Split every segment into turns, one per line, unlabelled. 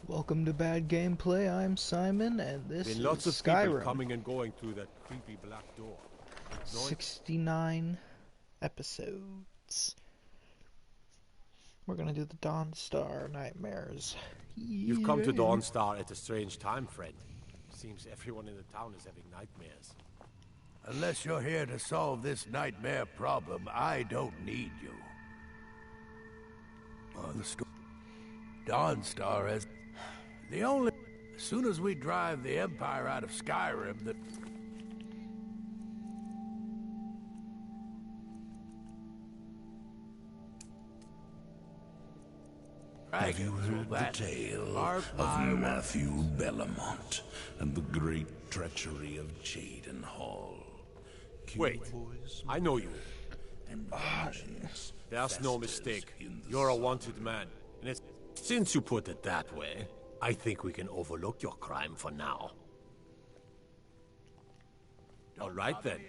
Welcome to Bad Gameplay. I'm Simon, and this
Been
is
lots of
Skyrim.
people coming and going through that creepy black door.
69 episodes. We're gonna do the Dawnstar nightmares.
You've come to Dawnstar at a strange time, friend. Seems everyone in the town is having nightmares.
Unless you're here to solve this nightmare problem, I don't need you. Dawnstar has... The only... As soon as we drive the Empire out of Skyrim, the...
Have you heard the tale of Matthew Bellamont and the great treachery of Jaden Hall?
Wait, I know you. There's no mistake. You're a wanted man. And it's... Since you put it that way, I think we can overlook your crime for now. All right then.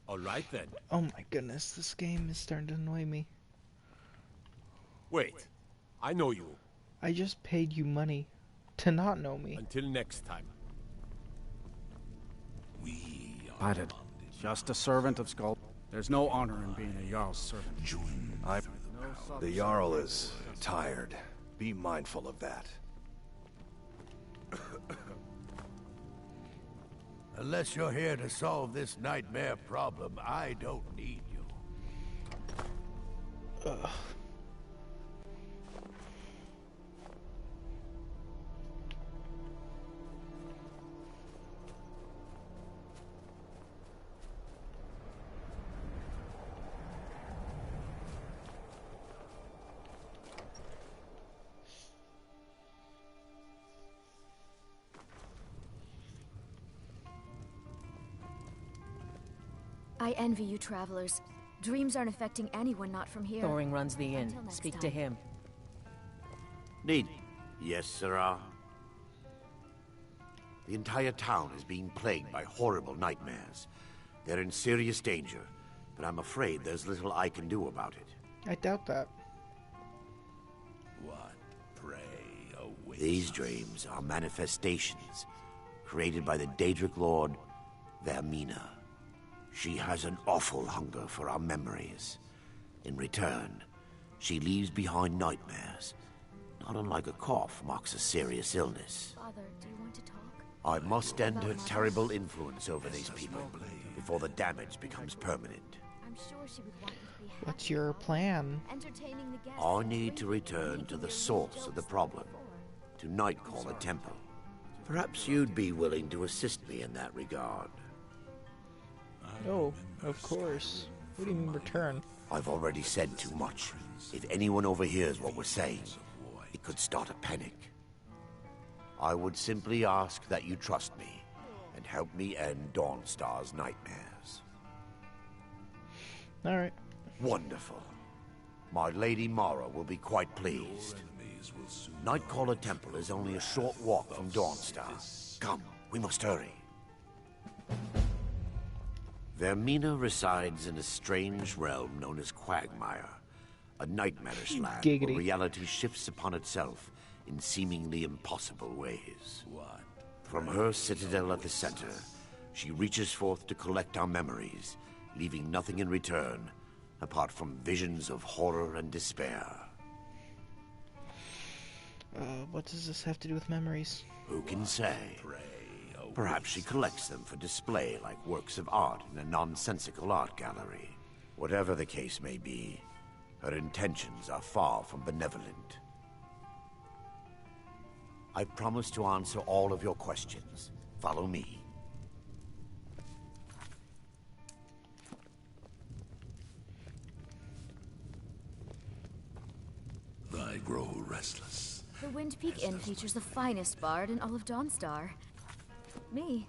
All right then.
Oh my goodness, this game is starting to annoy me.
Wait, I know you.
I just paid you money to not know me.
Until next time.
Pilot, just a servant of Skull. There's no honor in being a Jarl's servant.
The Jarl is tired. Be mindful of that.
Unless you're here to solve this nightmare problem, I don't need you.
I envy you travelers. Dreams aren't affecting anyone not from here.
Thoring runs the inn.
Until next
Speak to
time.
him.
Need? Yes, sirrah. The entire town is being plagued by horrible nightmares. They're in serious danger, but I'm afraid there's little I can do about it.
I doubt that.
What, pray, awaits
These
us?
dreams are manifestations created by the Daedric Lord, Vermina. She has an awful hunger for our memories. In return, she leaves behind nightmares. Not unlike a cough marks a serious illness.
Father, do you want to talk?
I must end her terrible influence over these people before the damage becomes permanent.
I'm sure she would want you to be happy.
What's your plan?
Entertaining the guests.
I need to return to the source of the problem, to Nightcaller Temple. Perhaps you'd be willing to assist me in that regard.
Oh, of course. What do you mean return?
I've already said too much. If anyone overhears what we're saying, it could start a panic. I would simply ask that you trust me and help me end Dawnstar's nightmares.
Alright.
Wonderful. My Lady Mara will be quite pleased. Nightcaller Temple is only a short walk from Dawnstar. Come, we must hurry. Vermina resides in a strange realm known as Quagmire, a nightmarish land where
Giggity.
reality shifts upon itself in seemingly impossible ways. From her citadel at the center, she reaches forth to collect our memories, leaving nothing in return apart from visions of horror and despair.
What does this have to do with memories?
Who can say? Perhaps she collects them for display like works of art in a nonsensical art gallery. Whatever the case may be, her intentions are far from benevolent. I promise to answer all of your questions. Follow me.
I grow restless.
The Wind Peak Inn features the finest bard in all of Dawnstar. Me.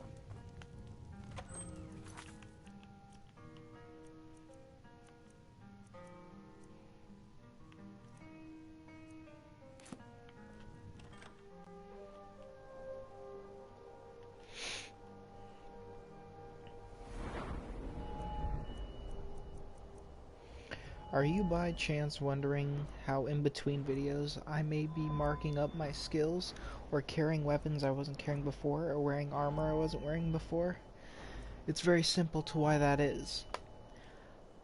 Are Are you by chance wondering how in between videos I may be marking up my skills, or carrying weapons I wasn't carrying before, or wearing armor I wasn't wearing before? It's very simple to why that is.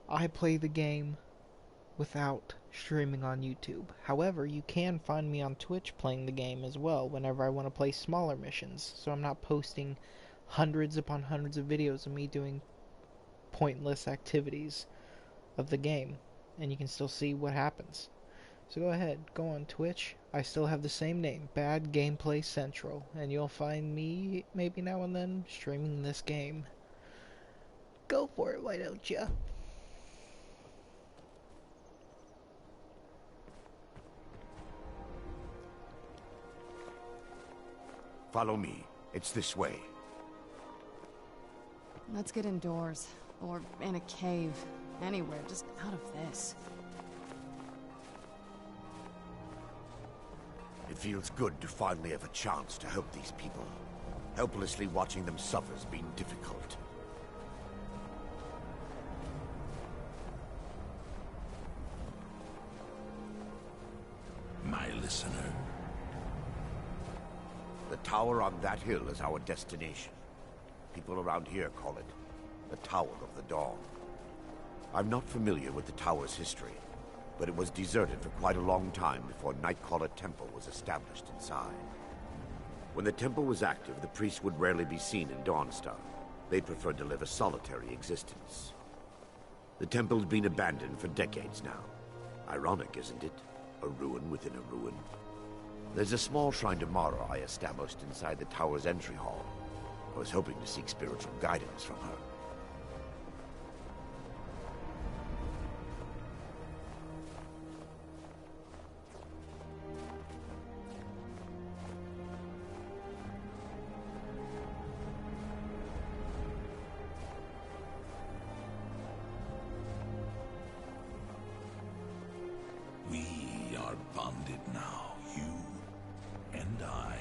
I play the game without streaming on YouTube. However, you can find me on Twitch playing the game as well whenever I want to play smaller missions, so I'm not posting hundreds upon hundreds of videos of me doing pointless activities of the game, and you can still see what happens. So go ahead, go on Twitch. I still have the same name, Bad Gameplay Central, and you'll find me maybe now and then streaming this game. Go for it, why don't ya?
Follow me. It's this way.
Let's get indoors. Or in a cave. Anywhere, just out of this.
It feels good to finally have a chance to help these people. Helplessly watching them suffer has been difficult.
My listener.
The tower on that hill is our destination. People around here call it the Tower of the Dawn. I'm not familiar with the tower's history, but it was deserted for quite a long time before Nightcaller Temple was established inside. When the temple was active, the priests would rarely be seen in Dawnstar. They preferred to live a solitary existence. The temple's been abandoned for decades now. Ironic, isn't it? A ruin within a ruin. There's a small shrine to Mara I established inside the tower's entry hall. I was hoping to seek spiritual guidance from her.
We are bonded now, you and I,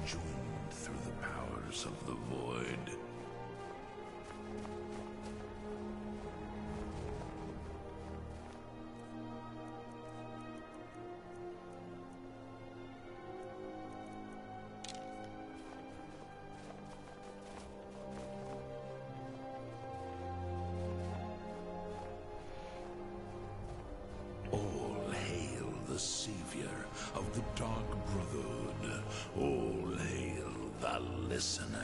joined through the powers of the void. All hail the savior of the Dark Brotherhood. All hail the listener.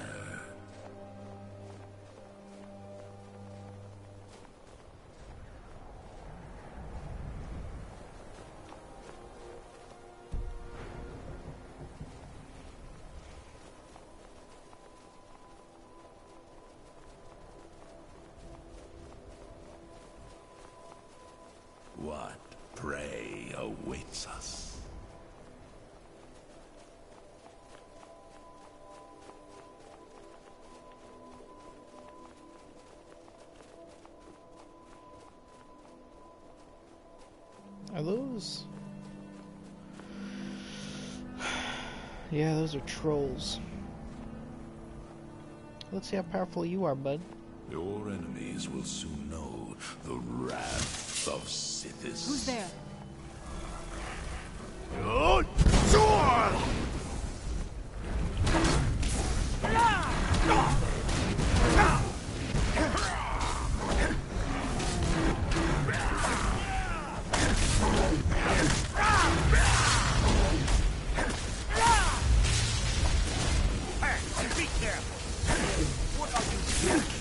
What prey awaits us?
Are those... Yeah, those are trolls. Let's see how powerful you are, bud.
Your enemies will soon know the wrath of Sithis.
Who's there?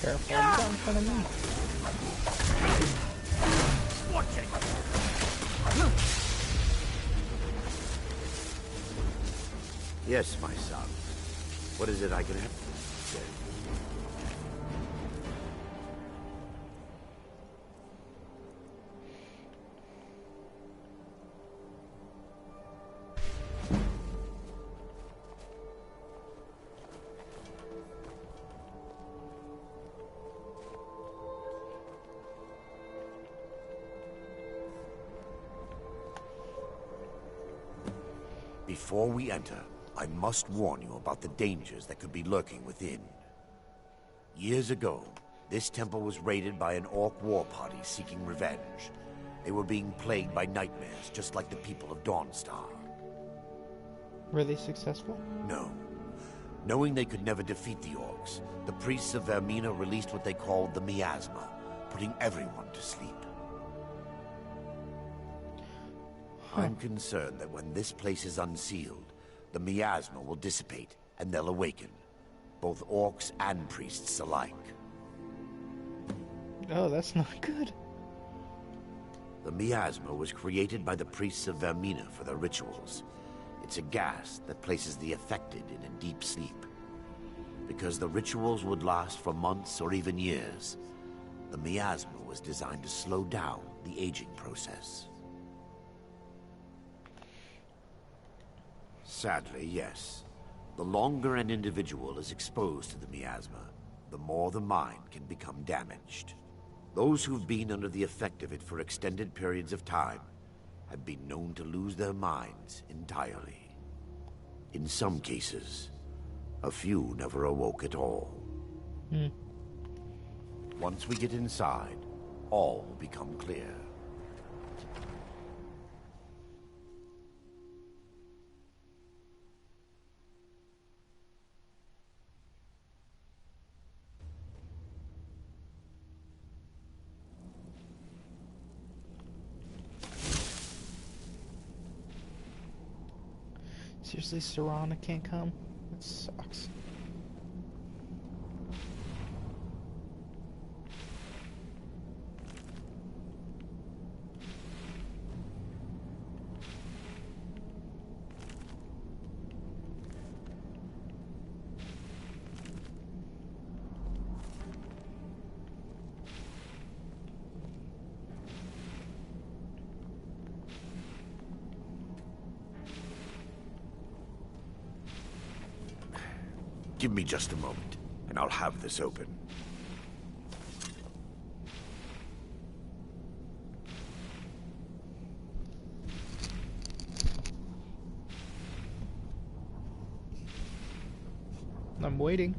Careful, get in front of me.
Yes, my son. What is it I can help you? Before we enter, I must warn you about the dangers that could be lurking within. Years ago, this temple was raided by an orc war party seeking revenge. They were being plagued by nightmares, just like the people of Dawnstar.
Were they successful?
No. Knowing they could never defeat the orcs, the priests of Vermina released what they called the miasma, putting everyone to sleep. I'm concerned that when this place is unsealed, the miasma will dissipate and they'll awaken, both orcs and priests alike.
Oh, that's not good.
The miasma was created by the priests of Vermina for their rituals. It's a gas that places the affected in a deep sleep. Because the rituals would last for months or even years, the miasma was designed to slow down the aging process. Sadly, yes. The longer an individual is exposed to the miasma, the more the mind can become damaged. Those who've been under the effect of it for extended periods of time have been known to lose their minds entirely. In some cases, a few never awoke at all. Once we get inside, all will become clear.
Seriously, Serana can't come? That sucks.
Give me just a moment, and I'll have this open.
I'm waiting.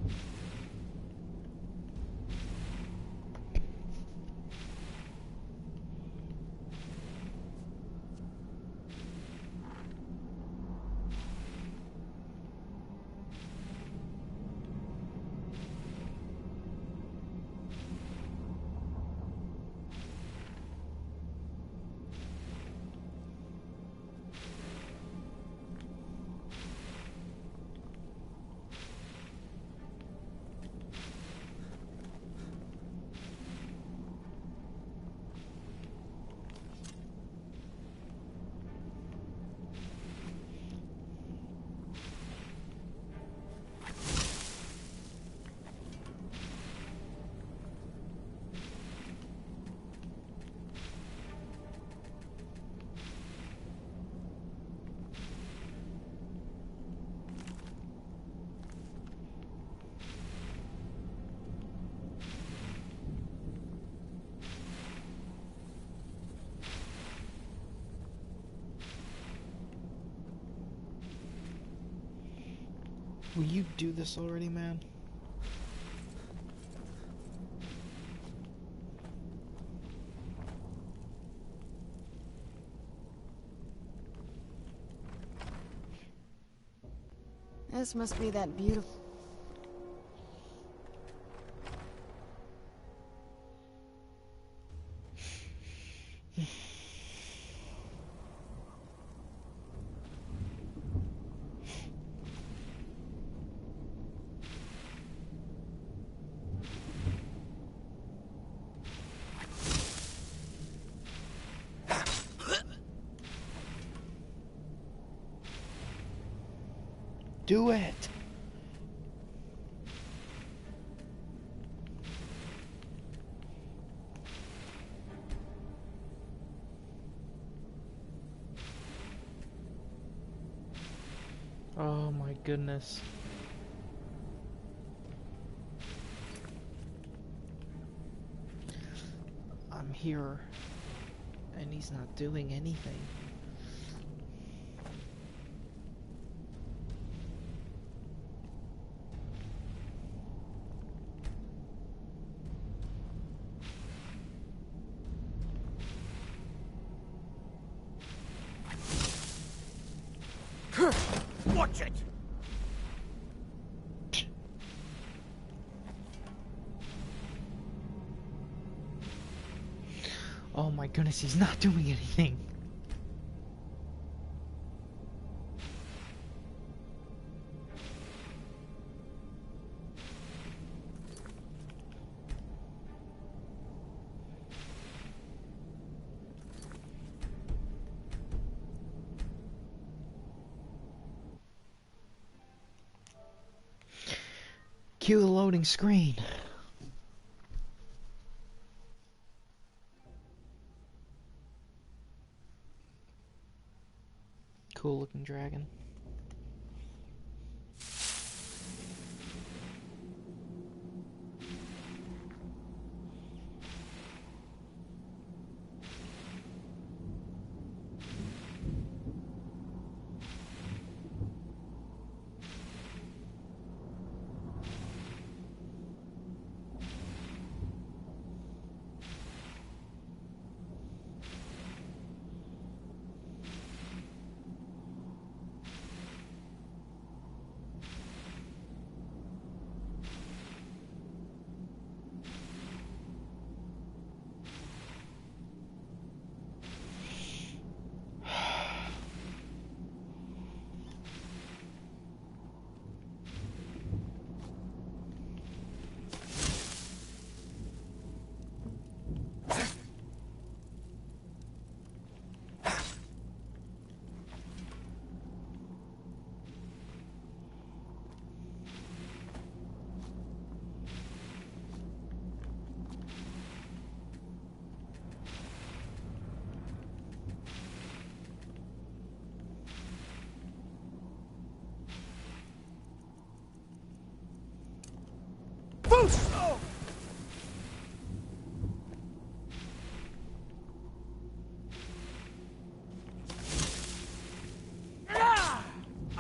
Will you do this already, man?
This must be that beautiful...
Do it! Oh my goodness. I'm here, and he's not doing anything.
Watch it!
Oh my goodness, he's not doing anything. Cue the loading screen. Cool looking dragon.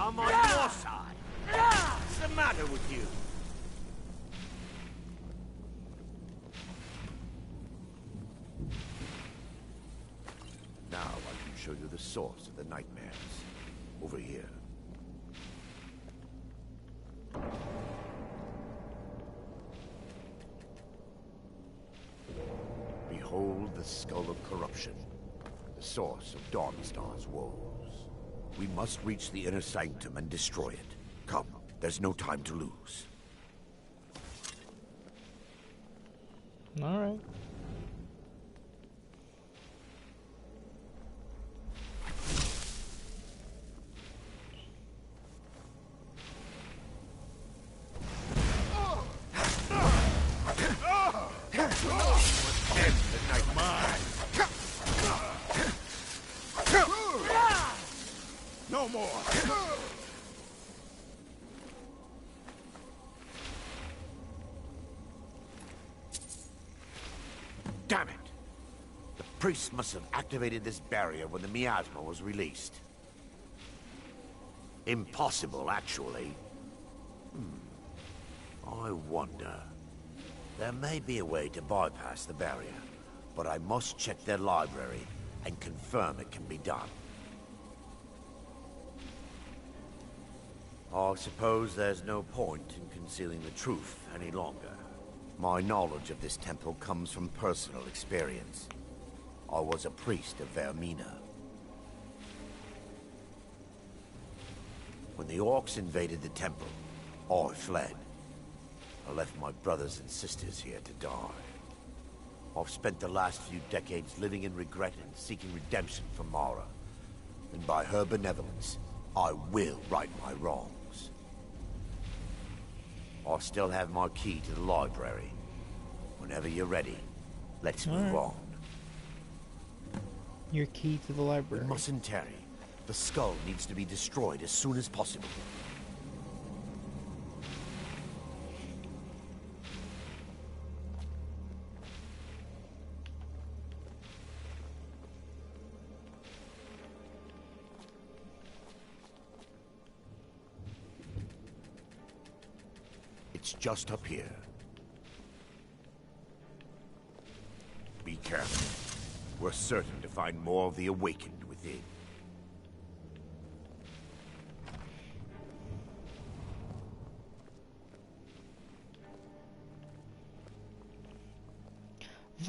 I'm on your side. What's the matter with you? Now I can show you the source of the nightmares. Over here. Behold the Skull of Corruption, the source of Dawnstar's woes. We must reach the inner sanctum and destroy it. Come, there's no time to lose.
All right.
No more!
Damn it! The priest must have activated this barrier when the miasma was released. Impossible, actually. I wonder. There may be a way to bypass the barrier, but I must check their library and confirm it can be done. I suppose there's no point in concealing the truth any longer. My knowledge of this temple comes from personal experience. I was a priest of Vermina. When the orcs invaded the temple, I fled. I left my brothers and sisters here to die. I've spent the last few decades living in regret and seeking redemption from Mara. And by her benevolence, I will right my wrongs. I still have my key to the library. Whenever you're ready, let's move on.
Your key to the library.
We mustn't tarry. The skull needs to be destroyed as soon as possible. It's just up here. Be careful. We're certain to find more of the awakened within.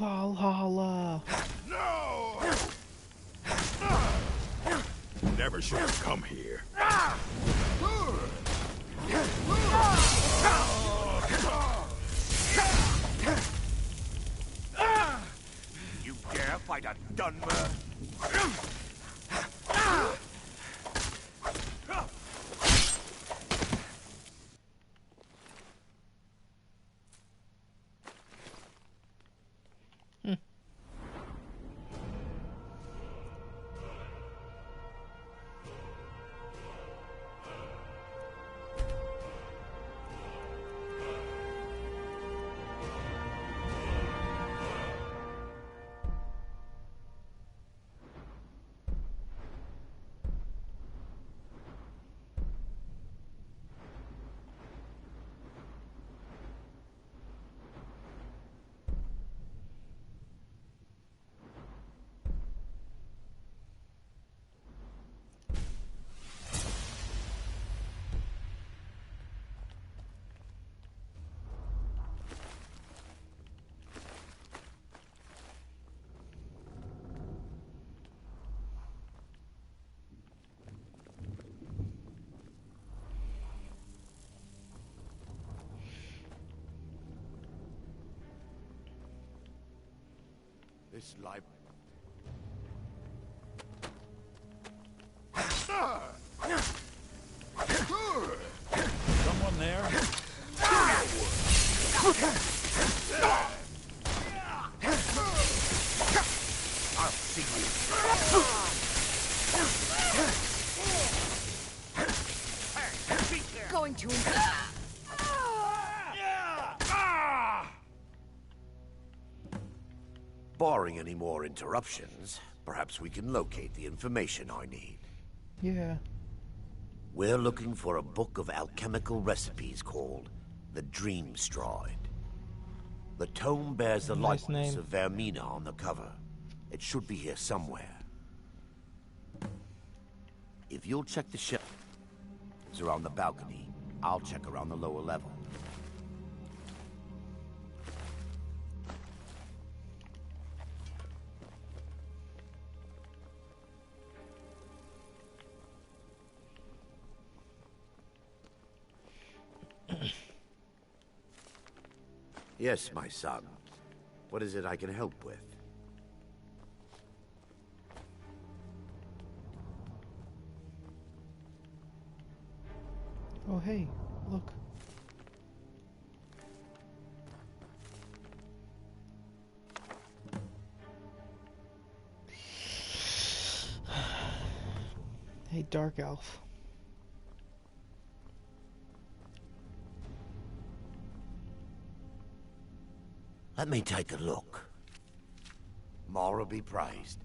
Valhalla.
No! Never should have come here.
You dare fight a Dunmer? This life.
Someone there?
I'll see you.
Going to
Barring any more interruptions, perhaps we can locate the information I need.
Yeah.
We're looking for a book of alchemical recipes called the Dream Stride. The tome bears the
Nice
likeness
name.
of Vermina on the cover. It should be here somewhere. If you'll check the shelves around the balcony, I'll check around the lower level. Yes, my son. What is it I can help with?
Oh, hey, look. Hey, Dark Elf.
Let me take a look. Mara be praised.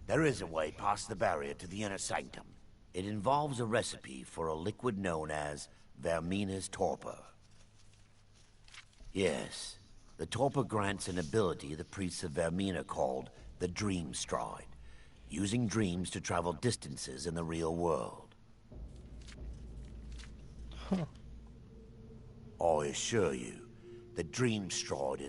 There is a way past the barrier to the inner sanctum. It involves a recipe for a liquid known as Vermina's torpor. Yes, the torpor grants an ability the priests of Vermina called the Dream Stride, using dreams to travel distances in the real world.
Huh.
I assure you, the Dream Stride is